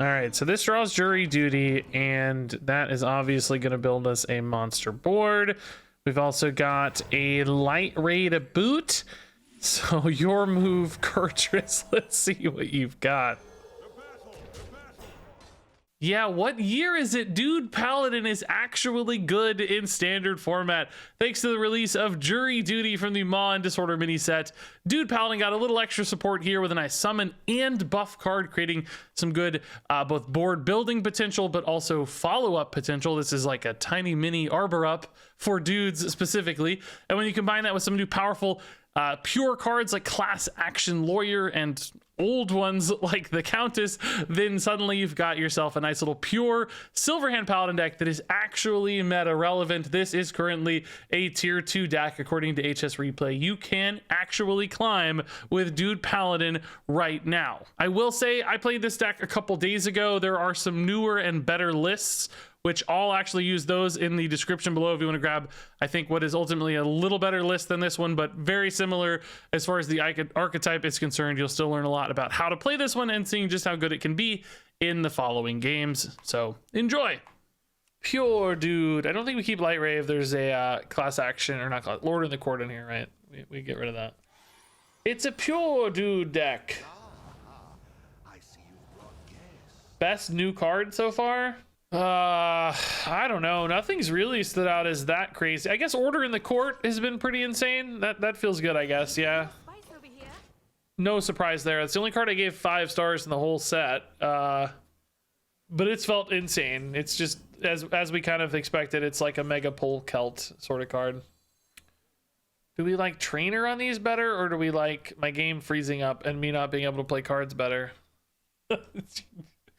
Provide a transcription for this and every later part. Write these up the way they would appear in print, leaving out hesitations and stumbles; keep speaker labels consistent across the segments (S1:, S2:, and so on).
S1: All right, so this draws jury duty, and that is obviously going to build us a monster board. We've also got a light ray to boot. So your move, Kurtrus. Let's see what you've got. Yeah, what year is it? Dude Paladin is actually good in standard format. Thanks to the release of Jury Duty from the Maw Disorder mini set, Dude Paladin got a little extra support here with a nice summon and buff card, creating some good both board building potential, but also follow-up potential. This is like a tiny mini Arbor up for dudes specifically. And when you combine that with some new powerful pure cards like Class Action Lawyer and old ones like the Countess, then suddenly you've got yourself a nice little pure Silverhand Paladin deck that is actually meta relevant. This is currently a tier 2 deck according to HS Replay. You can actually climb with Dude Paladin right now. I will say I played this deck a couple days ago. There are some newer and better lists, which I'll actually use those in the description below if you want to grab, I think, what is ultimately a little better list than this one, but very similar as far as the archetype is concerned. You'll still learn a lot about how to play this one and seeing just how good it can be in the following games. So enjoy. Pure Dude. I don't think we keep Light Ray if there's a class action, or not, Lord in the Court in here, right? We get rid of that. It's a Pure Dude deck. Best new card so far? I don't know. Nothing's really stood out as that crazy. I guess Order in the Court has been pretty insane. That feels good, I guess. Yeah. No surprise there. It's the only card I gave 5 stars in the whole set. But it's felt insane. It's just as we kind of expected. It's like a Mega Pull Celt sort of card. Do we like Trainer on these better, or do we like my game freezing up and me not being able to play cards better?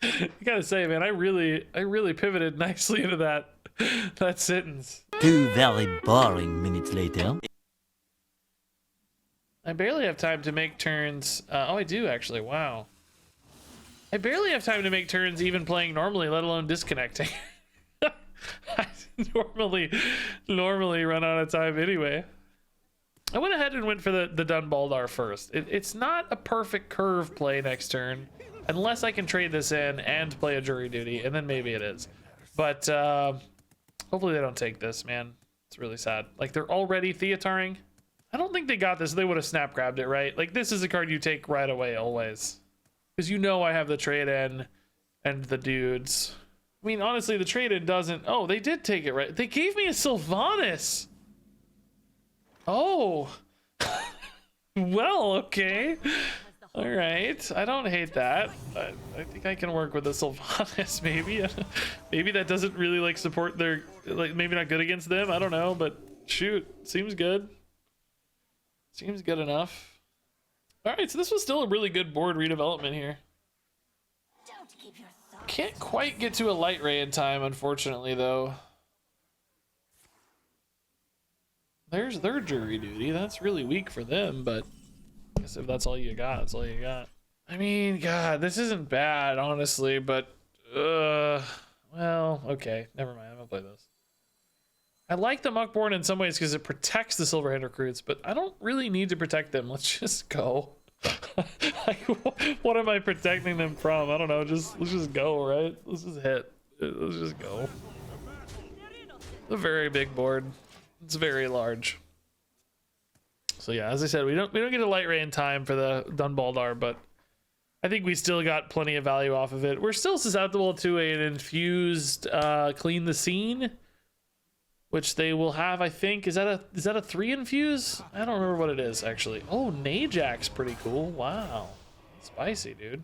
S1: I gotta say, man, I really pivoted nicely into that sentence.
S2: 2 very boring minutes later.
S1: I barely have time to make turns. Oh, I do actually. Wow. I barely have time to make turns even playing normally, let alone disconnecting. I normally run out of time anyway. I went ahead and went for the Dunbaldar first. It's not a perfect curve play next turn, unless I can trade this in and play a Jury Duty, and then maybe it is. But hopefully they don't take this, man. It's really sad. Like, they're already Theataring. I don't think they got this. They would have snap grabbed it, right? Like, this is a card you take right away always, because you know I have the trade in and the dudes. I mean, honestly, the trade in doesn't. Oh, they did take it, right? They gave me a Sylvanas. Oh. Well, okay. All right, I don't hate that. I think I can work with the Sylvanas, maybe. Maybe that doesn't really like support their, like, maybe not good against them. I don't know, but shoot, seems good. Seems good enough. All right, so this was still a really good board redevelopment here. Can't quite get to a Light Ray in time, unfortunately, though. There's their Jury Duty. That's really weak for them, but I guess if that's all you got, that's all you got. I mean, God, this isn't bad, honestly, but well, okay, never mind. I'm gonna play this. I like the Muckborn in some ways because it protects the Silverhand recruits, but I don't really need to protect them. Let's just go. Like, what am I protecting them from? I don't know. Let's just go, right? Let's just hit. Let's just go. It's a very big board. It's very large. So yeah, as I said, we don't get a Light Ray in time for the Dunbaldar, but I think we still got plenty of value off of it. We're still susceptible to an infused Clean the Scene, which they will have, I think. Is that a 3 infuse? I don't remember what it is actually. Oh, Najak's pretty cool. Wow, spicy, dude.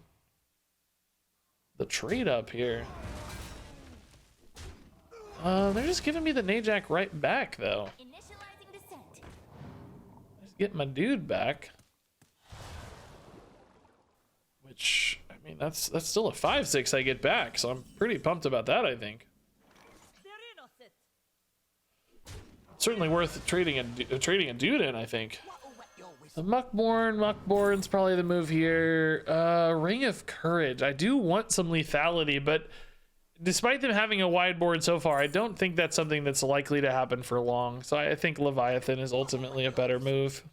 S1: The trade up here. They're just giving me the Najak right back though. Just get my dude back. Which, I mean, that's still a 5/6 I get back, so I'm pretty pumped about that, I think. Certainly worth trading a dude in, I think. The Muckborn's probably the move here. Ring of Courage. I do want some lethality, but despite them having a wide board so far, I don't think that's something that's likely to happen for long. So I think Leviathan is ultimately a better move.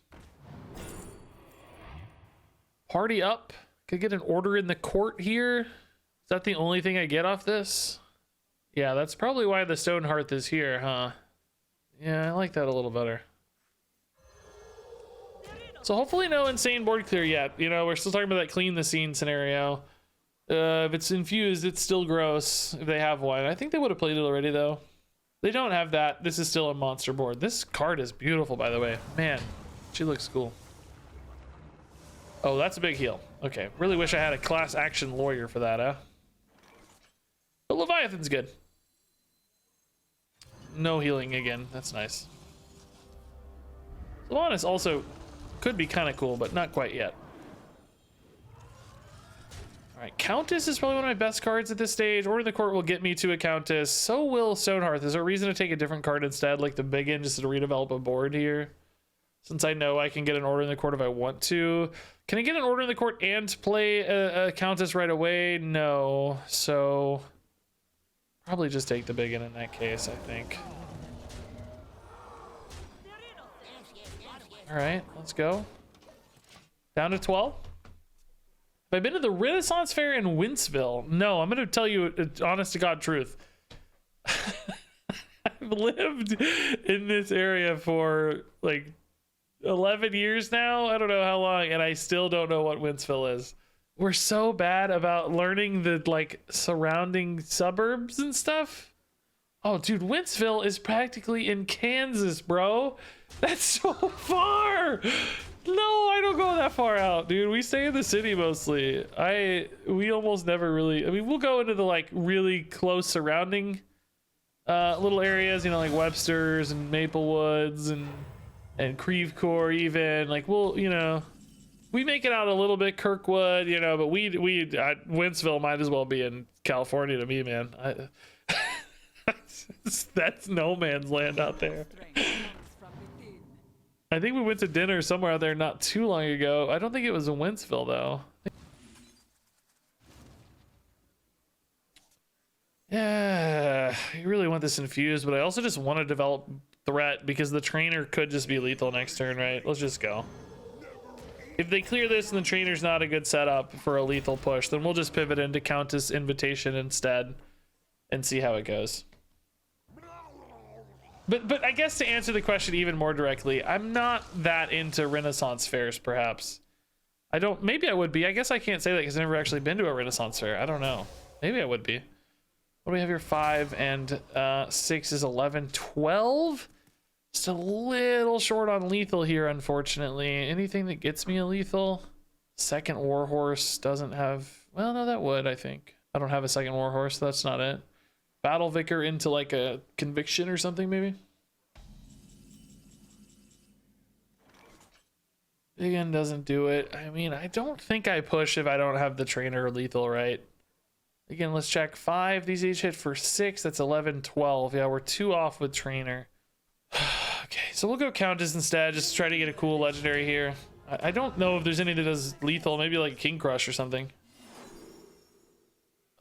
S1: Party up. Could get an Order in the Court here. Is that the only thing I get off this? Yeah, that's probably why the stone hearth is here, huh? Yeah, I like that a little better. So hopefully no insane board clear yet. You know, we're still talking about that clean the scene scenario. If it's infused, it's still gross if they have one. I think they would have played it already though. They don't have that. This is still a monster board. This card is beautiful, by the way. Man, she looks cool. Oh, that's a big heal. Okay, really wish I had a class action lawyer for that, huh? But Leviathan's good. No healing again. That's nice. Sylvanas also could be kind of cool, but not quite yet. All right, Countess is probably one of my best cards at this stage. Order in the Court will get me to a Countess. So will Stonehearth. Is there a reason to take a different card instead, like the big in, just to redevelop a board here? Since I know I can get an Order in the Court if I want to. Can I get an Order in the Court and play a Countess right away? No. So probably just take the big in that case, I think. All right, let's go. Down to 12. Have I been to the Renaissance Fair in Winceville? No, I'm going to tell you an honest to God truth. I've lived in this area for like 11 years now. I don't know how long, and I still don't know what Winceville is. We're so bad about learning the like surrounding suburbs and stuff. Oh, dude, Winceville is practically in Kansas, bro. That's so far. No, I don't go that far out, dude. We stay in the city mostly. We almost never really. I mean, we'll go into the like really close surrounding little areas, you know, like Webster's and Maplewoods and Crevecore even. Like we'll, you know, we make it out a little bit Kirkwood, you know, but Winceville might as well be in California to me, man. That's no man's land out there. I think we went to dinner somewhere out there not too long ago. I don't think it was in Winceville though. Yeah, I really want this infused, but I also just want to develop threat because the trainer could just be lethal next turn, right? Let's just go. If they clear this and the trainer's not a good setup for a lethal push, then we'll just pivot into Countess Invitation instead and see how it goes. But I guess to answer the question even more directly, I'm not that into Renaissance fairs, perhaps. Maybe I would be. I guess I can't say that because I've never actually been to a Renaissance fair. I don't know. Maybe I would be. What do we have here? 5 and 6 is 11, 12. Just a little short on lethal here, unfortunately. Anything that gets me a lethal? Second Warhorse doesn't have... Well, no, that would, I think. I don't have a second Warhorse, so that's not it. Battle Vicar into like a Conviction or something, maybe? Big N doesn't do it. I mean, I don't think I push if I don't have the trainer or lethal, right? Again, let's check 5. These each hit for 6. That's 11, 12. Yeah, we're 2 off with trainer. Okay, so we'll go Countess instead. Just try to get a cool legendary here. I don't know if there's any that does lethal. Maybe like King Crush or something.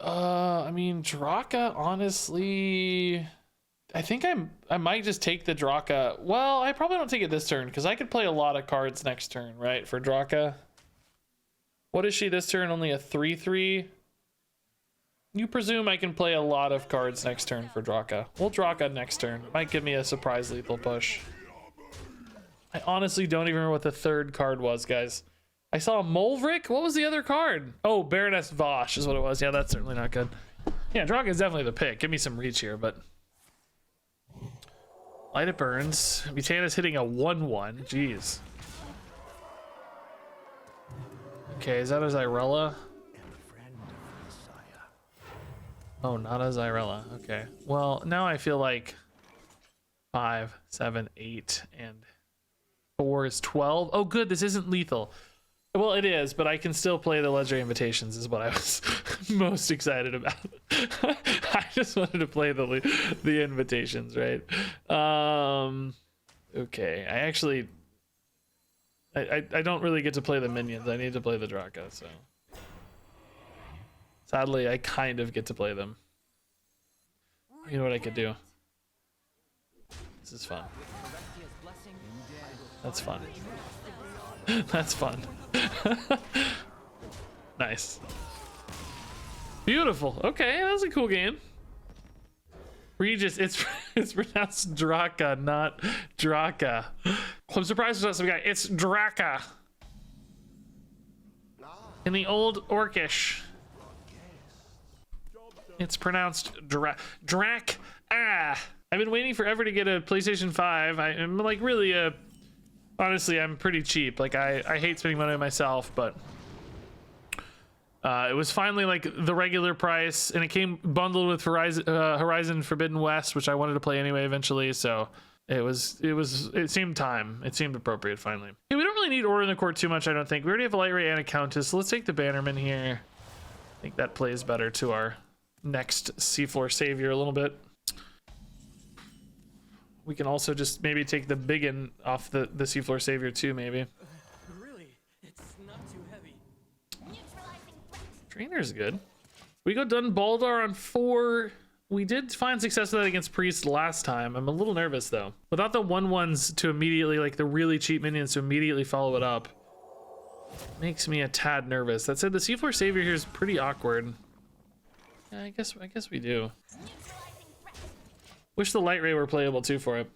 S1: I mean, Draka, honestly, I think I might just take the Draka. Well, I probably don't take it this turn because I could play a lot of cards next turn, right? For Draka. What is she this turn? Only a 3/3. You presume I can play a lot of cards next turn for Draka. We'll Draka next turn. Might give me a surprise lethal push. I honestly don't even remember what the third card was, guys. I saw Molvric. What was the other card? Oh, Baroness Vosh is what it was. Yeah, that's certainly not good. Yeah, Draka is definitely the pick. Give me some reach here, but... Light It Burns. Butana's hitting a 1/1. Jeez. Okay, is that a Zyrella? Oh, not a Zyrella. Okay. Well, now I feel like 5, 7, 8, and 4 is 12. Oh, good. This isn't lethal. Well, it is, but I can still play the Legendary Invitations is what I was most excited about. I just wanted to play the Invitations, right? Okay, I don't really get to play the minions. I need to play the Draka, so... Sadly, I kind of get to play them. You know what I could do? This is fun. That's fun. That's fun. Nice. Beautiful. Okay, that's a cool game. Regis, it's pronounced Draka, not Draka. I'm surprised there's not some guy. It's Draka. In the old Orcish, it's pronounced Drak. Ah, I've been waiting forever to get a PlayStation 5. I'm like really honestly, I'm pretty cheap. Like I hate spending money on myself, but it was finally like the regular price, and it came bundled with Horizon Forbidden West, which I wanted to play anyway eventually. So it seemed time. It seemed appropriate finally. Yeah, we don't really need Order in the Court too much, I don't think. We already have a Light Ray and a Countess, so let's take the Bannerman here. I think that plays better to our next Seafloor Savior a little bit. We can also just maybe take the Biggin off the Seafloor Savior too, maybe.
S3: Really? It's not too heavy.
S1: Trainer's good. We go Dun Baldar on 4. We did find success with that against Priest last time. I'm a little nervous though. Without the 1/1s to immediately, like the really cheap minions to immediately follow it up, makes me a tad nervous. That said, the Seafloor Savior here is pretty awkward. Yeah, I guess we do. Wish the Light Ray were playable too for it.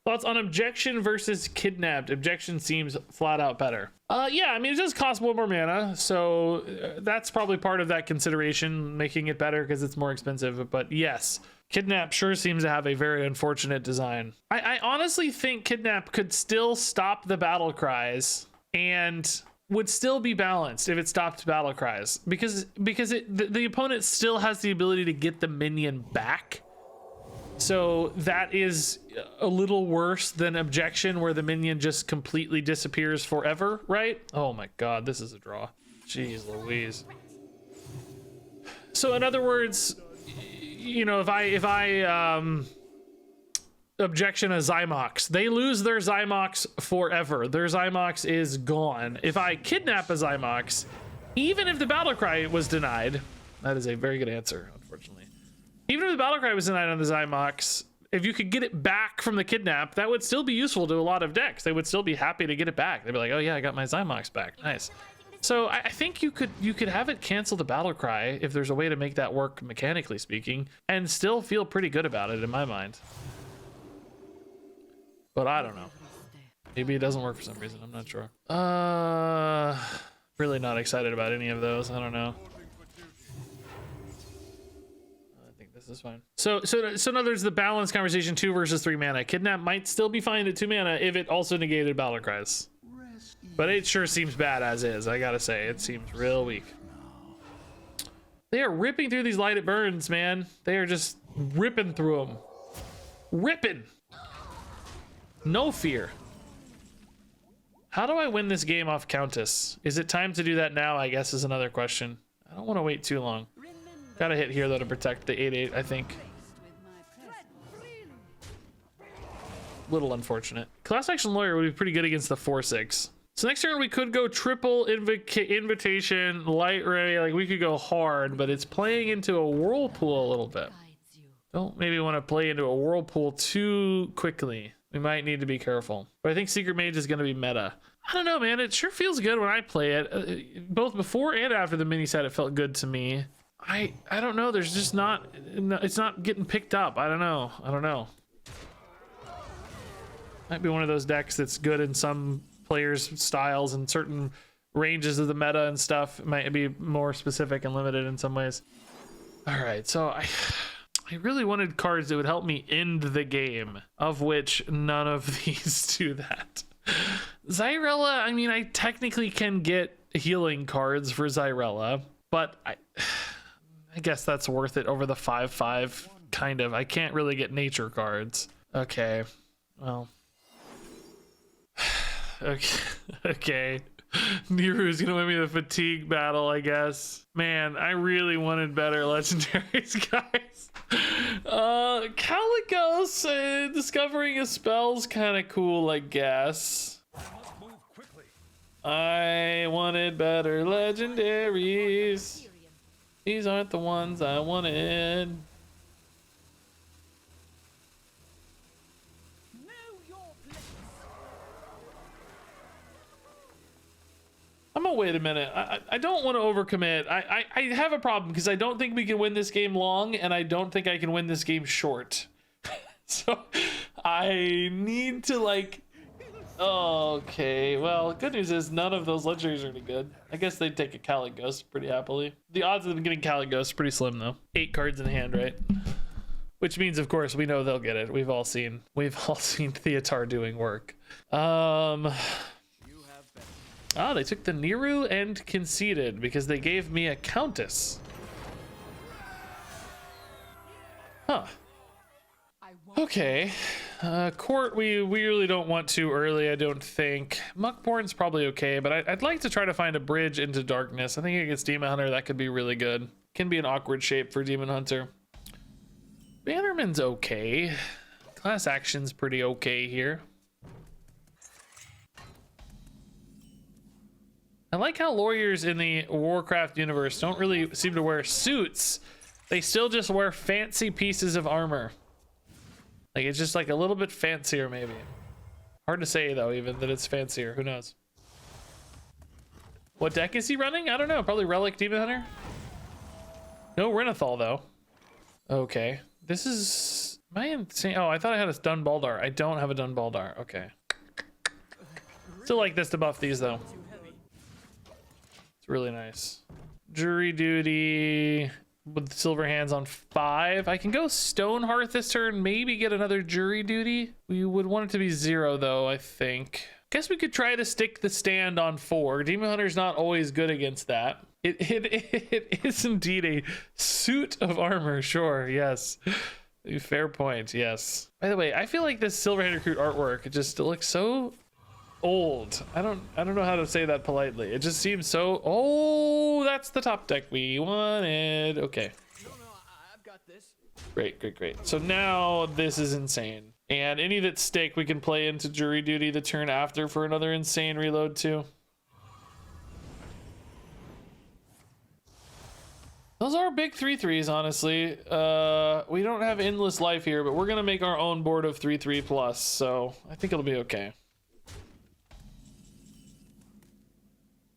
S1: Thoughts on Objection versus Kidnapped? Objection seems flat out better. Yeah, I mean, it does cost one more mana, so that's probably part of that consideration, making it better because it's more expensive. But yes, Kidnap sure seems to have a very unfortunate design. I honestly think Kidnap could still stop the battle cries and would still be balanced if it stopped battle cries, because the opponent still has the ability to get the minion back. So that is a little worse than Objection, where the minion just completely disappears forever, right? Oh my god, this is a draw. Jeez Louise. So in other words, you know, if I Objection a Zymox, they lose their Zymox forever. Their Zymox is gone. If I kidnap a Zymox, even if the battle cry was denied, that is a very good answer, unfortunately. Even if the battle cry was denied on the Zymox, if you could get it back from the kidnap, that would still be useful to a lot of decks. They would still be happy to get it back. They'd be like, oh yeah, I got my Zymox back. Nice. So I think you could have it cancel the battle cry if there's a way to make that work mechanically speaking, and still feel pretty good about it in my mind. But I don't know. Maybe it doesn't work for some reason. I'm not sure. Really not excited about any of those. I don't know. This is fine. So now there's the balance conversation, 2 versus 3 mana. Kidnap might still be fine at 2 mana if it also negated battle cries. But it sure seems bad as is, I gotta say. It seems real weak. They are ripping through these Light It Burns, man. They are just ripping through them. Ripping! No fear. How do I win this game off Countess? Is it time to do that now, I guess, is another question. I don't want to wait too long. Gotta hit here though to protect the 8/8, I think. Little unfortunate. Class Action Lawyer would be pretty good against the 4/6. So next turn we could go triple invitation, Light Ray. Like we could go hard, but it's playing into a Whirlpool a little bit. Don't maybe want to play into a Whirlpool too quickly. We might need to be careful. But I think Secret Mage is going to be meta. I don't know, man. It sure feels good when I play it. Both before and after the mini set, it felt good to me. I don't know. There's just not. It's not getting picked up. I don't know. Might be one of those decks that's good in some players' styles and certain ranges of the meta and stuff. It might be more specific and limited in some ways. All right, so I really wanted cards that would help me end the game, of which none of these do that. Zyrella, I mean, I technically can get healing cards for Zyrella, but I guess that's worth it over the 5/5, kind of. I can't really get nature cards. Okay, well. Okay. Niru's gonna win me the fatigue battle, I guess. Man, I really wanted better legendaries, guys. Calicos, discovering a spell's kind of cool, I guess. I wanted better legendaries. These aren't the ones I wanted. I'm Oh, wait a minute. I don't want to overcommit. I have a problem because I don't think we can win this game long, and I don't think I can win this game short. So I need to like... Okay, well, good news is none of those legendaries are any good. I guess they'd take a Caligos pretty happily. The odds of them getting Caligos are pretty slim though. 8 cards in hand, right? Which means, of course, we know they'll get it. We've all seen Theatar doing work. They took the Niru and conceded because they gave me a Countess. Huh. Okay. Court, we really don't want too early, I don't think. Muckborn's probably okay, but I'd like to try to find a bridge into darkness. I think against Demon Hunter, that could be really good. Can be an awkward shape for Demon Hunter. Bannerman's okay. Class action's pretty okay here. I like how lawyers in the Warcraft universe don't really seem to wear suits. They still just wear fancy pieces of armor. Like, it's just like a little bit fancier, maybe. Hard to say, though, even that it's fancier. Who knows? What deck is he running? I don't know. Probably Relic Demon Hunter? No Renathal, though. Okay. This is... Am I insane? Oh, I thought I had a Dun Baldar. I don't have a Dun Baldar. Okay. Still like this to buff these, though. It's really nice. Jury Duty... with silver hands on 5. I can go Stonehearth this turn, maybe get another Jury Duty. We would want it to be 0 though, I think. Guess we could try to stick the stand on 4. Demon Hunter's not always good against that. It is indeed a suit of armor, sure, yes. Fair point, yes. By the way, I feel like this Silverhand Recruit artwork, it just looks so old. I don't know how to say that politely. It just seems so... Oh, that's the top deck we wanted. Okay.
S3: No, I've got this.
S1: Great. So now this is insane. And any that stick, we can play into Jury Duty the turn after for another insane reload too. Those are big 3/3s, honestly. We don't have endless life here, but we're gonna make our own board of 3/3 plus, so I think it'll be okay.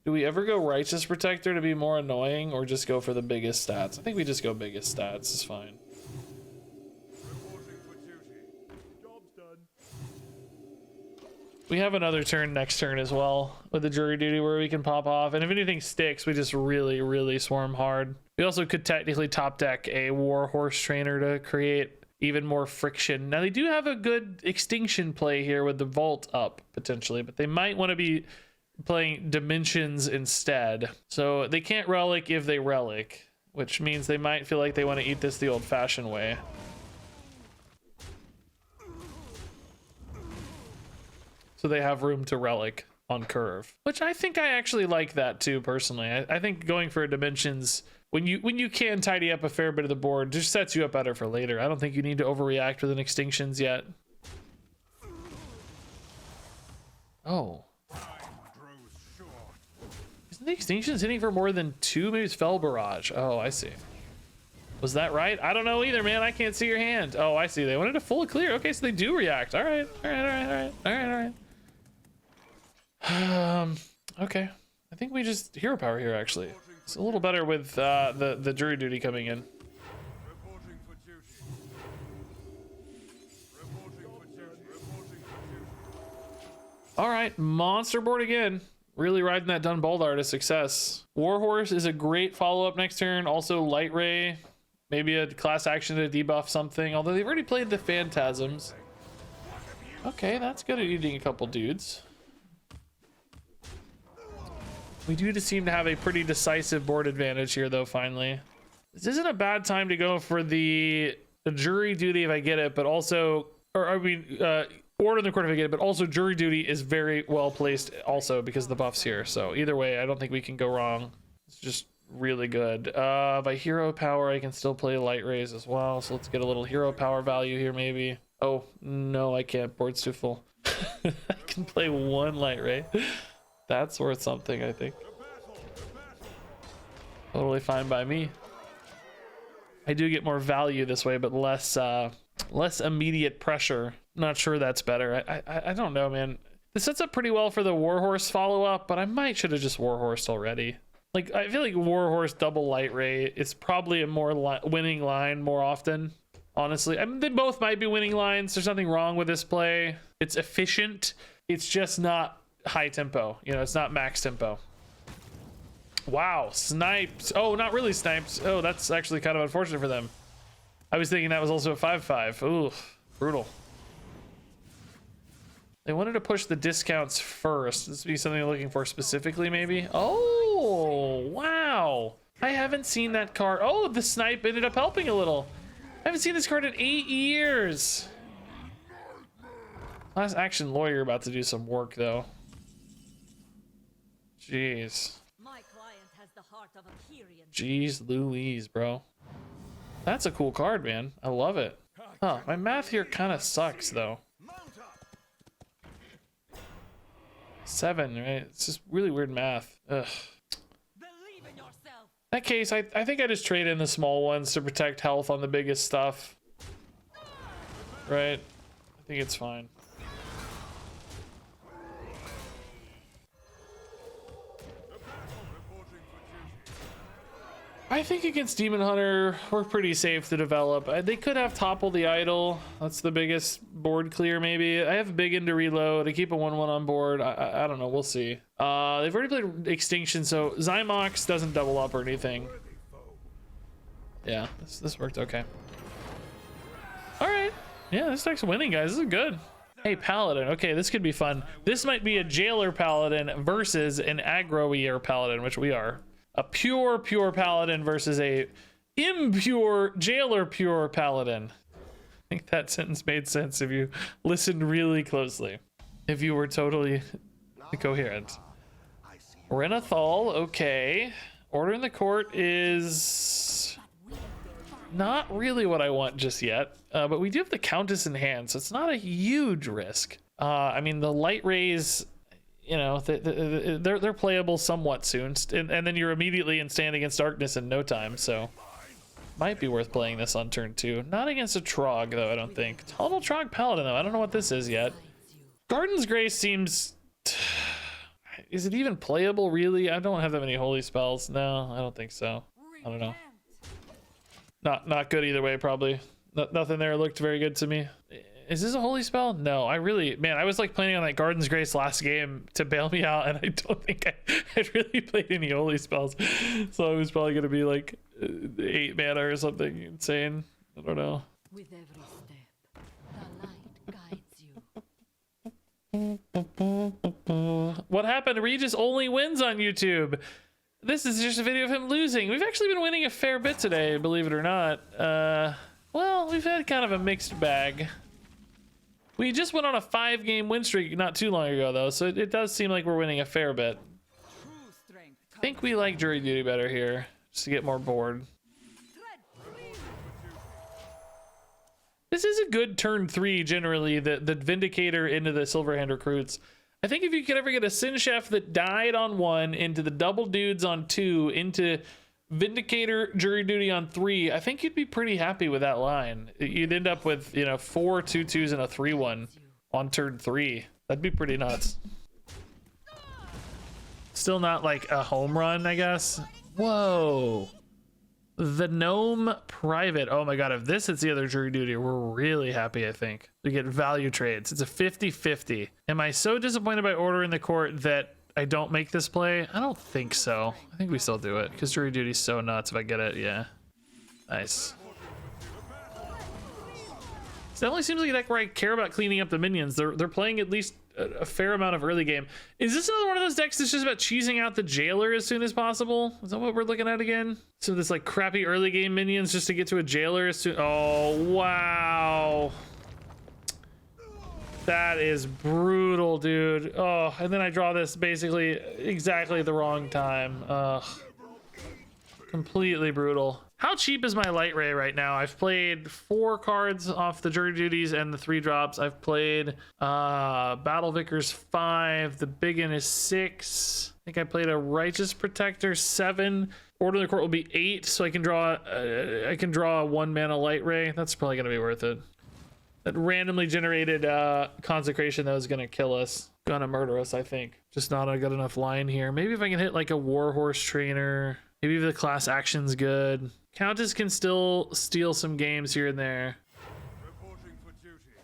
S1: Do we ever go Righteous Protector to be more annoying, or just go for the biggest stats? I think we just go biggest stats, it's fine. We have another turn next turn as well with the Jury Duty where we can pop off, and if anything sticks, we just really swarm hard. We also could technically top deck a War Horse Trainer to create even more friction. Now they do have a good extinction play here with the Vault up potentially, but they might want to be playing Dimensions instead. So they can't Relic if they Relic, which means they might feel like they want to eat this the old-fashioned way. So they have room to Relic on curve, which I think I actually like that too, personally. I think going for a Dimensions, when you can tidy up a fair bit of the board, just sets you up better for later. I don't think you need to overreact with an Extinctions yet. Oh. Isn't the Extinctions hitting for more than 2? Maybe it's Fell Barrage. Oh, I see. Was that right? I don't know either, man. I can't see your hand. Oh, I see. They wanted a full clear. Okay, so they do react. All right. Okay. I think we just hero power here, actually. It's a little better with the Jury Duty coming in. All right, monster board again. Really riding that Dun Baldar to success. Warhorse is a great follow-up next turn. Also Light Ray, maybe a class action to debuff something, although they've already played the Phantasms. Okay, that's good at eating a couple dudes. We do seem to have a pretty decisive board advantage here, though, finally. This isn't a bad time to go for the Jury Duty if I get it, but also... Or, I mean, Order in the Court if I get it, but also Jury Duty is very well placed also because of the buffs here. So either way, I don't think we can go wrong. It's just really good. By hero power, I can still play Light Rays as well. So let's get a little hero power value here, maybe. Oh, no, I can't. Board's too full. I can play 1 Light Ray. That's worth something, I think. Totally fine by me. I do get more value this way, but less immediate pressure. Not sure that's better. I don't know, man. This sets up pretty well for the Warhorse follow-up, but I might should have just Warhorsed already. Like, I feel like Warhorse double Light Ray is probably a more winning line more often, honestly. I mean, they both might be winning lines. There's nothing wrong with this play. It's efficient. It's just not high tempo. You know, it's not max tempo. Wow, sniped. Oh, not really sniped. Oh, that's actually kind of unfortunate for them. I was thinking that was also a 5-5. Ooh, brutal. They wanted to push the discounts first. This would be something they're looking for specifically, maybe. Oh, wow. I haven't seen that card. Oh, the snipe ended up helping a little. I haven't seen this card in 8 years. Last Action Lawyer about to do some work, though. Jeez.
S4: My client has the heart of a Kyrian.
S1: Jeez Louise, bro. That's a cool card, man. I love it. Huh, my math here kind of sucks, though. 7, right? It's just really weird math. Ugh.
S4: Believe in yourself.
S1: In that case, I think I just trade in the small ones to protect health on the biggest stuff. Right? I think it's fine. I think against Demon Hunter, we're pretty safe to develop. They could have Topple the Idol. That's the biggest board clear, maybe. I have Big Into Reload. I keep a 1-1 on board. I don't know. We'll see. They've already played Extinction, so Zymox doesn't double up or anything. Yeah, this worked okay. All right. Yeah, this deck's winning, guys. This is good. Hey, Paladin. Okay, this could be fun. This might be a Jailer Paladin versus an Aggro-ier Paladin, which we are. A pure Paladin versus a impure Jailer pure Paladin. I think that sentence made sense if you listened really closely. If you were totally coherent. Renathal, okay. Order in the Court is not really what I want just yet. But we do have the Countess in hand, so it's not a huge risk. I mean, the Light Rays, you know, they're playable somewhat soon, and then you're immediately in Stand Against Darkness in no time, so might be worth playing this on turn 2. Not against a Trog, though, I don't think. Total Trog Paladin, though. I don't know what this is yet. Garden's Grace seems... Is it even playable, really? I don't have that many holy spells. No, I don't think so. I don't know. Not good either way, probably. Nothing there looked very good to me. Is this a holy spell? No, I was like planning on that Garden's Grace last game to bail me out, and I don't think I'd really played any holy spells. So it was probably going to be like 8 mana or something insane. I don't know.
S4: With every step, the light guides you.
S1: What happened? Regis only wins on YouTube. This is just a video of him losing. We've actually been winning a fair bit today, believe it or not. Well, we've had kind of a mixed bag. We just went on a 5-game win streak not too long ago, though, so it does seem like we're winning a fair bit. I think we like Jury Duty better here, just to get more board. This is a good turn 3, generally, the Vindicator into the Silverhand Recruits. I think if you could ever get a Sin Chef that died on 1 into the Double Dudes on 2 into Vindicator Jury Duty on 3, I think you'd be pretty happy with that line. You'd end up with, you know, 4 2/2s and a 3/1 on turn 3. That'd be pretty nuts. Still not like a home run, I guess. Whoa. The Gnome Private. Oh my god, if this hits the other Jury Duty, we're really happy, I think. We get value trades. It's a 50-50. Am I so disappointed by Order in the Court that I don't make this play? I don't think so. I think we still do it because Jury Duty's so nuts if I get it. Yeah. Nice. It definitely seems like a deck where I care about cleaning up the minions. They're playing at least a fair amount of early game. Is this another one of those decks that's just about cheesing out the Jailer as soon as possible? Is that what we're looking at again? So this like crappy early game minions just to get to a Jailer as soon. Oh, wow. That is brutal, dude. Oh, and then I draw this basically exactly at the wrong time. Ugh. Completely brutal. How cheap is my Light Ray right now? I've played 4 cards off the Jury Duties and the 3 drops. I've played Battle Vickers 5. The big one is 6. I think I played a Righteous Protector 7. Order of the Court will be 8, so I can draw a 1 mana Light Ray. That's probably gonna be worth it. That randomly generated consecration that was gonna kill us. gonna murder us, I think. Just not a good enough line here. Maybe if I can hit like a Warhorse Trainer. Maybe if the class action's good. Countess can still steal some games here and there.
S5: Reporting for duty.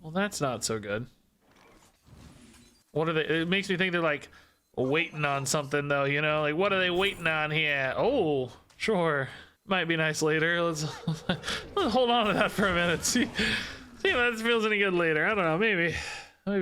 S1: Well, that's not so good. What are they? It makes me think they're like waiting on something though, you know? Like, what are they waiting on here? Oh, sure. Might be nice later. Let's hold on to that for a minute. See if that feels any good later. I don't know. Maybe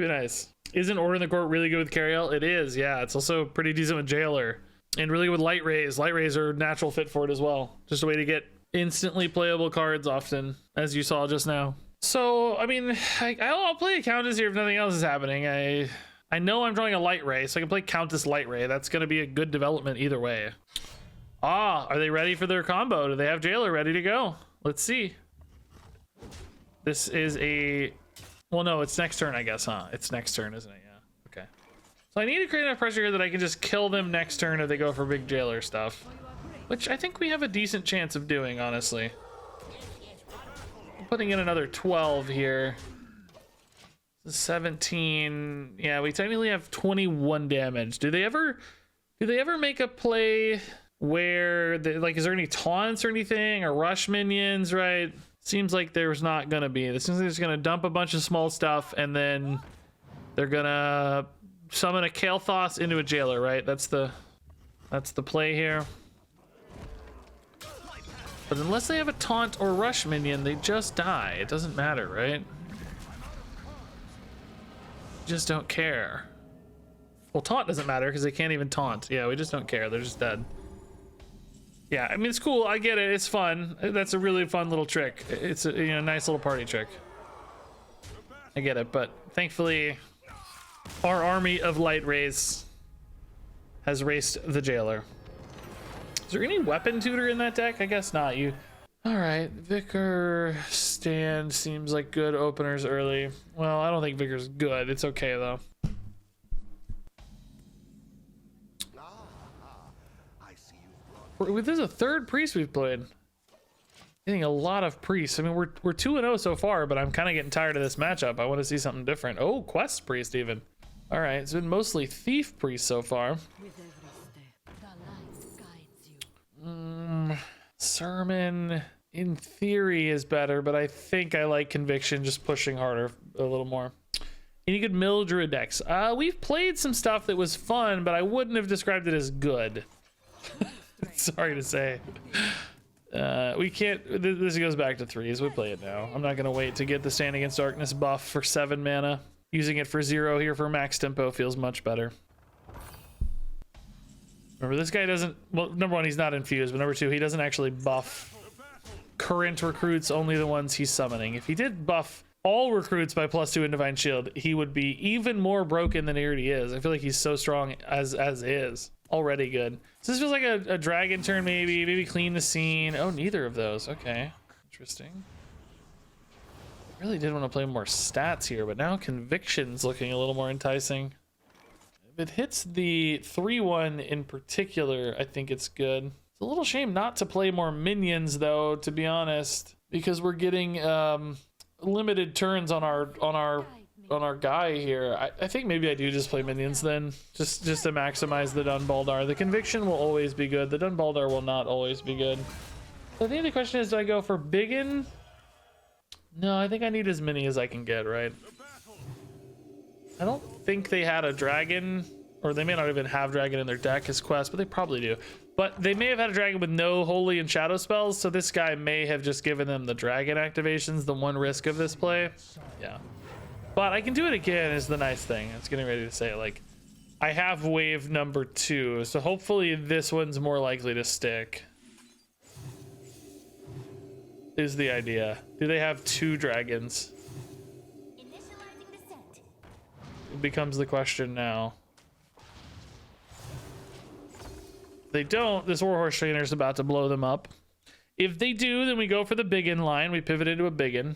S1: nice. Isn't Order in the Court really good with Cariel? It is. Yeah. It's also pretty decent with Jailer and really good with Light Rays. Light Rays are natural fit for it as well. Just a way to get instantly playable cards often, as you saw just now. So, I mean, I'll play a Countess here if nothing else is happening. I know I'm drawing a Light Ray, so I can play Countess Light Ray. That's going to be a good development either way. Ah, are they ready for their combo? Do they have Jailer ready to go? Let's see. This is a... Well, no, it's next turn, I guess, huh? It's next turn, isn't it? Yeah. Okay. So I need to create enough pressure here that I can just kill them next turn if they go for big Jailer stuff. Which I think we have a decent chance of doing, honestly. I'm putting in another 12 here. 17. Yeah, we technically have 21 damage. Do they ever make a play where like, is there any taunts or anything, or rush minions? Right, seems like there's not gonna be. This seems like it's gonna dump a bunch of small stuff and then they're gonna summon a Kael'thas into a Jailer, right? That's the play here. But unless they have a taunt or rush minion, they just die. It doesn't matter, right? Just don't care. Well, taunt doesn't matter because they can't even taunt. Yeah, we just don't care. They're just dead. Yeah, I mean, it's cool. I get it. It's fun. That's a really fun little trick. It's a nice little party trick. I get it, but thankfully, our army of Light Rays has raced the Jailer. Is there any weapon tutor in that deck? I guess not. All right, Vicar Stand seems like good openers early. Well, I don't think Vicar's good. It's okay though. This is a third priest we've played. Getting a lot of priests. I mean, we're 2-0 so far, but I'm kind of getting tired of this matchup. I want to see something different. Oh, quest priest even. All right, it's been mostly thief priest so far.
S4: With every step, the light guides you.
S1: Sermon in theory is better, but I think I like conviction, just pushing harder a little more. Any good Mildred decks? We've played some stuff that was fun, but I wouldn't have described it as good. Sorry to say. We can't. This goes back to 3s. We play it now. I'm not gonna wait to get the Stand Against Darkness buff for 7 mana. Using it for 0 here for max tempo feels much better. Remember, this guy doesn't. Well, number 1, he's not infused, but number 2, he doesn't actually buff current recruits, only the ones he's summoning. If he did buff all recruits by +2 in Divine Shield, he would be even more broken than he already is. I feel like he's so strong as is. Already good. So this feels like a dragon turn, maybe clean the scene. Oh, neither of those. Okay, interesting. I really did want to play more stats here, but now conviction's looking a little more enticing. If it hits the 3-1 in particular, I think it's good. It's a little shame not to play more minions though, to be honest, because we're getting limited turns on our guy here. I think maybe I do just play minions then, just to maximize the Dunbaldar. The conviction will always be good. The Dunbaldar will not always be good. So I think the question is, do I go for Biggin? No, I think I need as many as I can get, right? I don't think they had a dragon, or they may not even have dragon in their deck as quest, but they probably do. But they may have had a dragon with no holy and shadow spells, so this guy may have just given them the dragon activations, the one risk of this play. Yeah. But I can do it again is the nice thing. I was getting ready to say, like, I have wave number 2, so hopefully this one's more likely to stick. Is the idea. Do they have 2 dragons?
S4: Initializing descent.
S1: It becomes the question now. If they don't, this Warhorse Trainer is about to blow them up. If they do, then we go for the Biggin line. We pivot into a Biggin.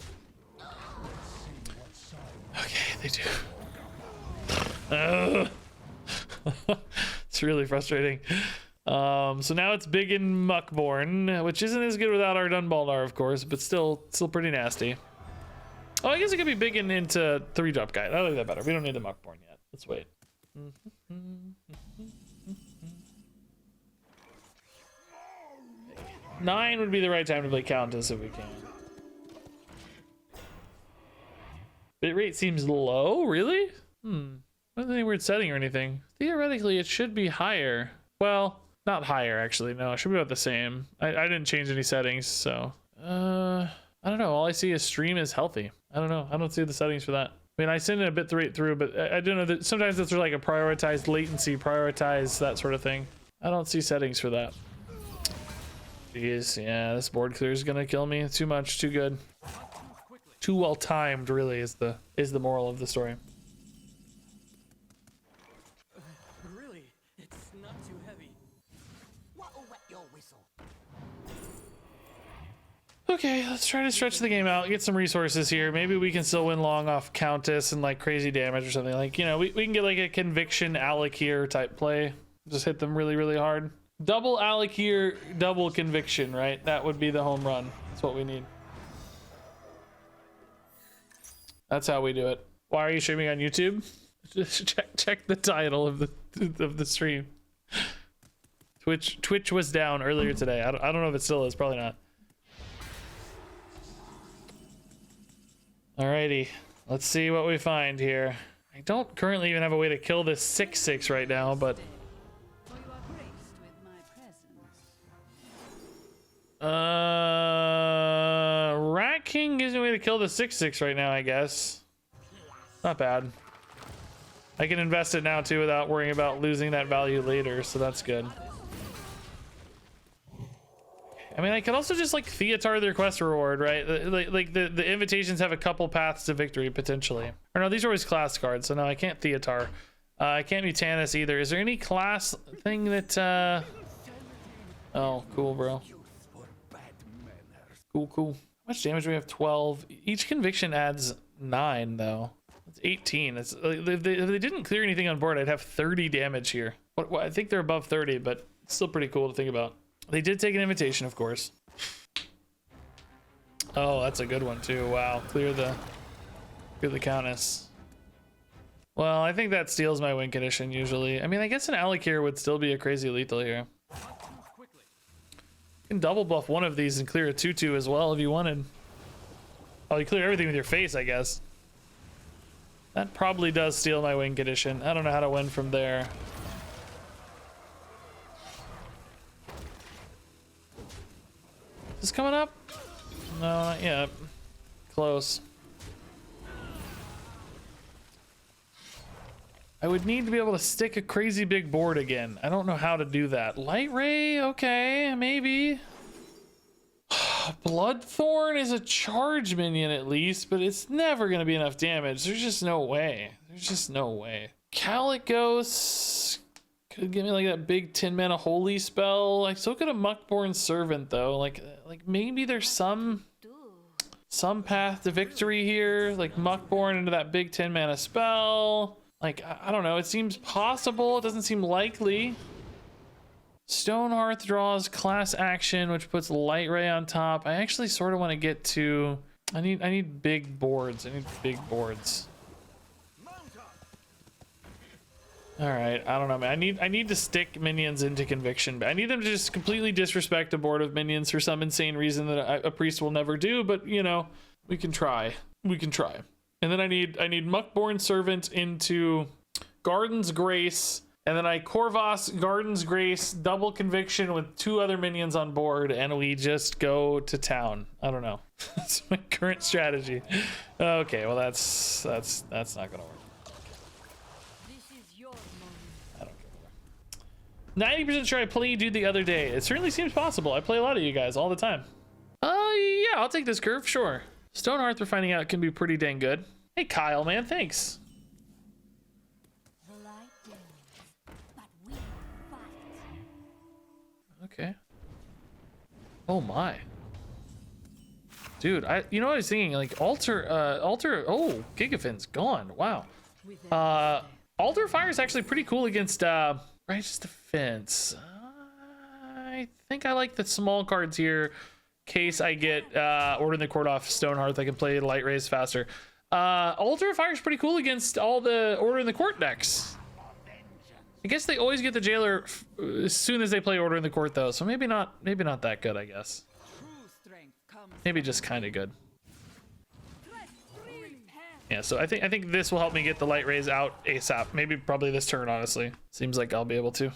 S1: Okay, they do. It's really frustrating. So now it's Biggin Muckborn, which isn't as good without our Dunbaldar, of course, but still pretty nasty. Oh, I guess it could be big into 3-drop guide. I like that better. We don't need the Muckborn yet. Let's wait. 9 would be the right time to play Countess if we can. Bitrate seems low, really? Not any weird setting or anything. Theoretically, it should be higher. Well, not higher, actually. No, it should be about the same. I didn't change any settings, so... I don't know. All I see is stream is healthy. I don't know. I don't see the settings for that. I mean, I send it a bit right through, but I don't know that sometimes it's like a prioritized latency, prioritize that sort of thing. I don't see settings for that. Jeez, yeah, this board clear is gonna kill me. Too much, too good. Too well timed, really, is the moral of the story.
S3: Really? It's not too heavy.
S6: What'll wet your whistle?
S1: Okay, let's try to stretch the game out, get some resources here. Maybe we can still win long off Countess and like crazy damage or something. Like, you know, we can get like a Conviction Alakir type play. Just hit them really, really hard. Double Alakir, double Conviction, right? That would be the home run. That's what we need. That's how we do it. Why are you streaming on YouTube? Just check the title of the stream. Twitch was down earlier today. I don't know if it still is. Probably not. Alrighty, let's see what we find here. I don't currently even have a way to kill this 6/6 right now, but
S4: For you are graced with my presence.
S1: Rat King gives me a way to kill the 6/6 right now, I guess. Not bad. I can invest it now too without worrying about losing that value later, so that's good. I mean, I could also just like Theatar their quest reward, right? Like the invitations have a couple paths to victory potentially. Or no, these are always class cards, so no, I can't Theatar. I can't Mutanus either. Is there any class thing that Oh, cool, bro. Cool. How much damage do we have? 12. Each conviction adds 9 though. It's 18. It's if they didn't clear anything on board, I'd have 30 damage here. I think they're above 30, but it's still pretty cool to think about. They did take an invitation, of course. Oh, that's a good one too. Wow, clear the Countess. Well, I think that steals my win condition usually. I mean, I guess an Alakir would still be a crazy lethal here. You can double buff one of these and clear a 2/2 as well if you wanted. Oh, you clear everything with your face, I guess. That probably does steal my win condition. I don't know how to win from there. Is this coming up? No, not yet. Close. I would need to be able to stick a crazy big board again. I don't know how to do that. Light Ray, okay, maybe. Bloodthorn is a charge minion at least, but it's never gonna be enough damage. There's just no way. Calicos could give me like that big 10 mana holy spell. I still could have Muckborn Servant though. Like maybe there's some path to victory here. Like Muckborn into that big 10 mana spell. Like I don't know. It seems possible. It doesn't seem likely. Stonehearth draws class action, which puts Light Ray on top. I actually sort of want to get to. I need big boards. All right, I don't know, man. I need to stick minions into conviction, but I need them to just completely disrespect a board of minions for some insane reason that a priest will never do. But you know, we can try. And then I need Muckborn Servant into Garden's Grace, and then I Corvus Garden's Grace double conviction with 2 other minions on board, and we just go to town. I don't know. That's my current strategy. Okay, well that's not gonna work. 90% sure I played Dude the other day. It certainly seems possible. I play a lot of you guys all the time. Yeah, I'll take this curve, sure. Stonehearth, we're finding out, can be pretty dang good. Hey, Kyle, man, thanks.
S4: The light days, but we fight.
S1: Okay. Oh my. Dude, you know what I was thinking? Like, altar, oh, Gigafin's gone. Wow. Altar Fire is actually pretty cool against, Righteous Defense. I think I like the small cards here case I get Order in the Court off Stonehearth, I can play Light Raise faster. Altar of Fire is pretty cool against all the Order in the Court decks. I guess they always get the Jailer as soon as they play Order in the Court though, so maybe not that good, I guess.
S6: True strength comes
S1: Maybe just kind of good. Yeah, so I think this will help me get the Light Raise out ASAP. Maybe probably this turn, honestly. Seems like I'll be able to.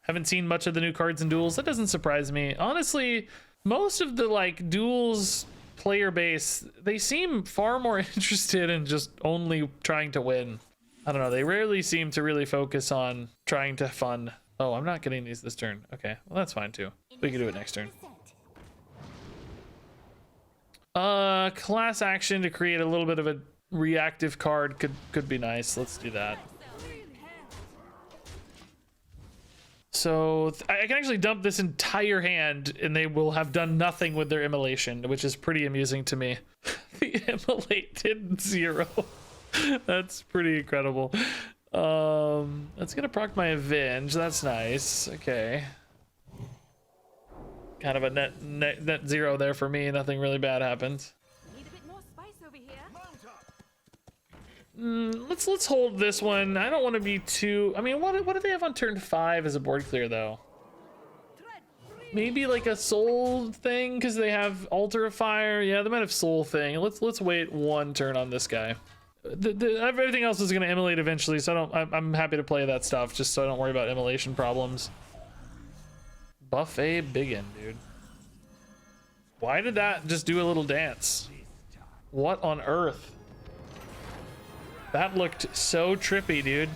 S1: Haven't seen much of the new cards and duels. That doesn't surprise me. Honestly, most of the like duels player base, they seem far more interested in just only trying to win. I don't know. They rarely seem to really focus on trying to fun. Oh, I'm not getting these this turn. Okay, well that's fine too. We can do it next turn. Class action to create a little bit of a reactive card could be nice. Let's do that. So I can actually dump this entire hand and they will have done nothing with their immolation, which is pretty amusing to me. The immolate did 0. That's pretty incredible. That's gonna proc my avenge. That's nice. Okay. Kind of a net 0 there for me. Nothing really bad happened.
S4: Need a bit more spice over here.
S1: Let's hold this one. I don't want to be too. I mean, what do they have on turn 5 as a board clear though? Maybe like a soul thing because they have Altar of Fire. Yeah, they might have soul thing. Let's wait one turn on this guy. Everything else is going to immolate eventually, so I'm happy to play that stuff just so I don't worry about immolation problems. Buffet Biggin, dude. Why did that just do a little dance? What on earth? That looked so trippy, dude.